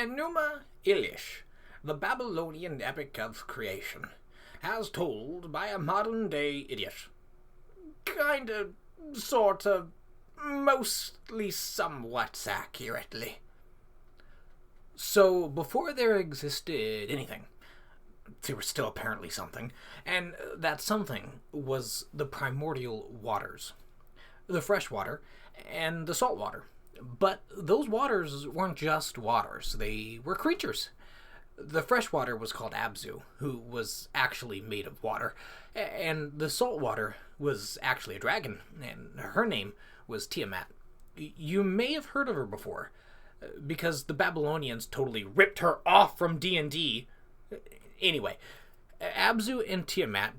Enuma Elish, the Babylonian epic of creation, as told by a modern-day idiot. Kinda, sorta, mostly somewhat accurately. So, before there existed anything, there was still apparently something, and that something was the primordial waters. The fresh water and the salt water. But those waters weren't just waters, they were creatures. The fresh water was called Abzu, who was actually made of water, and the salt water was actually a dragon, and her name was Tiamat. You may have heard of her before, because the Babylonians totally ripped her off from D&D. Anyway, Abzu and Tiamat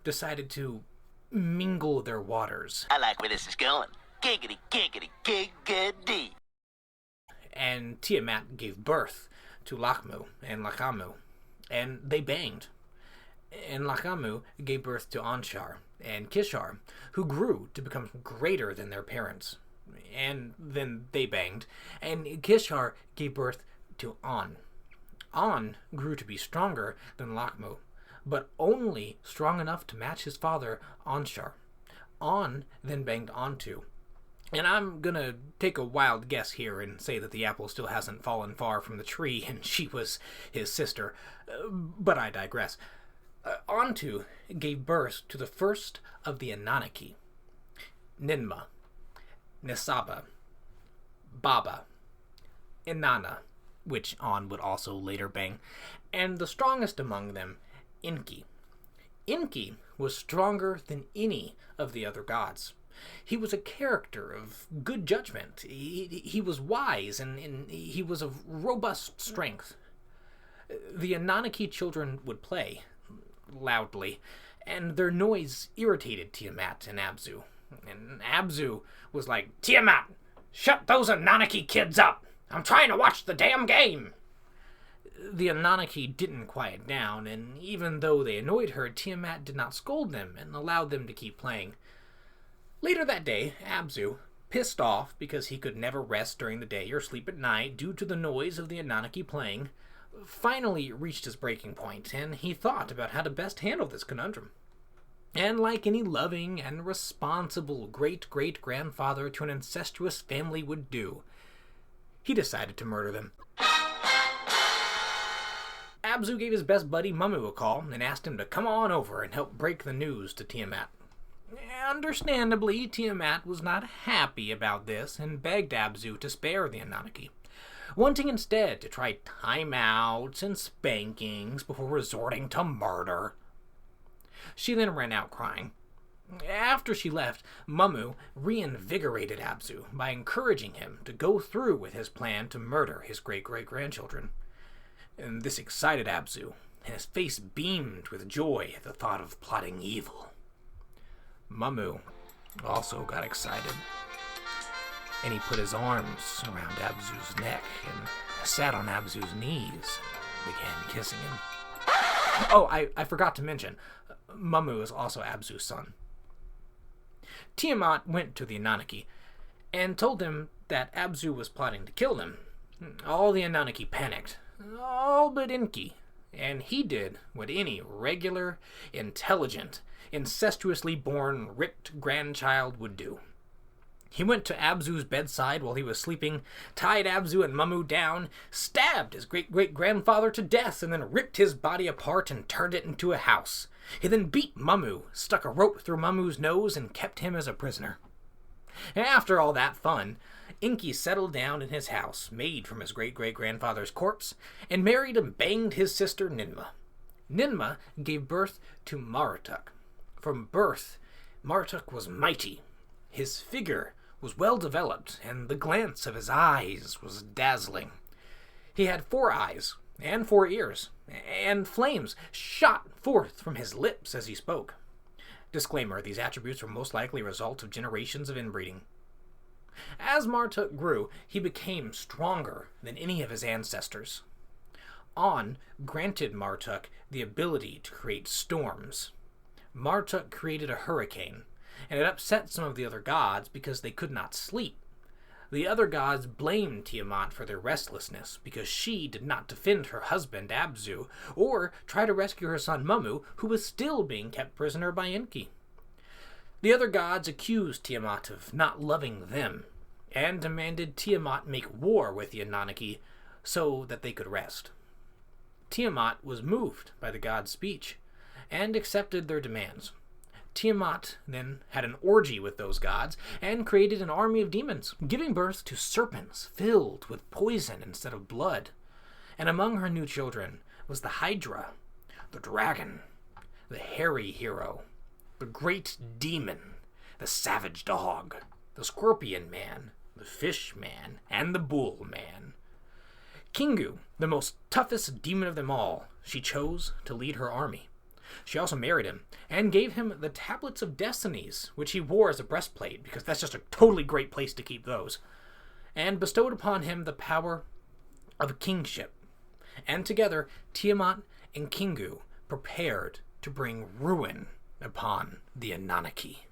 decided to mingle their waters. I like where this is going. Giggity, giggity, giggity. And Tiamat gave birth to Lakmu and Lakamu, and they banged. And Lakamu gave birth to Anshar and Kishar, who grew to become greater than their parents. And then they banged, and Kishar gave birth to An. An grew to be stronger than Lakmu, but only strong enough to match his father, Anshar. An then banged Antu. And I'm gonna take a wild guess here and say that the apple still hasn't fallen far from the tree and she was his sister, but I digress. Antu gave birth to the first of the Anunnaki, Ninma, Nisaba, Baba, Inanna, which An would also later bang, and the strongest among them, Enki. Enki was stronger than any of the other gods. He was a character of good judgment. He was wise, and he was of robust strength. The Anunnaki children would play, loudly, and their noise irritated Tiamat and Abzu. And Abzu was like, "Tiamat, shut those Anunnaki kids up! I'm trying to watch the damn game!" The Anunnaki didn't quiet down, and even though they annoyed her, Tiamat did not scold them and allowed them to keep playing. Later that day, Abzu, pissed off because he could never rest during the day or sleep at night due to the noise of the Anunnaki playing, finally reached his breaking point, and he thought about how to best handle this conundrum. And like any loving and responsible great-great-grandfather to an incestuous family would do, he decided to murder them. Abzu gave his best buddy Mummu a call and asked him to come on over and help break the news to Tiamat. Understandably, Tiamat was not happy about this and begged Abzu to spare the Anunnaki, wanting instead to try timeouts and spankings before resorting to murder. She then ran out crying. After she left, Mummu reinvigorated Abzu by encouraging him to go through with his plan to murder his great-great-grandchildren. And this excited Abzu, and his face beamed with joy at the thought of plotting evil. Mummu also got excited, and he put his arms around Abzu's neck and sat on Abzu's knees and began kissing him. Oh, I forgot to mention, Mummu is also Abzu's son. Tiamat went to the Anunnaki and told them that Abzu was plotting to kill them. All the Anunnaki panicked, all but Enki, and he did what any regular, intelligent, incestuously born, ripped grandchild would do. He went to Abzu's bedside while he was sleeping, tied Abzu and Mummu down, stabbed his great-great-grandfather to death, and then ripped his body apart and turned it into a house. He then beat Mummu, stuck a rope through Mummu's nose, and kept him as a prisoner. After all that fun, Enki settled down in his house, made from his great-great-grandfather's corpse, and married and banged his sister Ninma. Ninma gave birth to Marduk. From birth, Marduk was mighty. His figure was well developed, and the glance of his eyes was dazzling. He had 4 eyes and 4 ears, and flames shot forth from his lips as he spoke. Disclaimer, these attributes were most likely a result of generations of inbreeding. As Marduk grew, he became stronger than any of his ancestors. An granted Marduk the ability to create storms. Marduk created a hurricane, and it upset some of the other gods because they could not sleep. The other gods blamed Tiamat for their restlessness because she did not defend her husband Abzu or try to rescue her son Mummu, who was still being kept prisoner by Enki. The other gods accused Tiamat of not loving them and demanded Tiamat make war with the Anunnaki so that they could rest. Tiamat was moved by the gods' speech and accepted their demands. Tiamat then had an orgy with those gods and created an army of demons, giving birth to serpents filled with poison instead of blood. And among her new children was the Hydra, the dragon, the hairy hero, the great demon, the savage dog, the scorpion man, the fish man, and the bull man. Kingu, the most toughest demon of them all, she chose to lead her army. She also married him and gave him the Tablets of Destinies, which he wore as a breastplate, because that's just a totally great place to keep those, and bestowed upon him the power of kingship. And together, Tiamat and Kingu prepared to bring ruin upon the Anunnaki.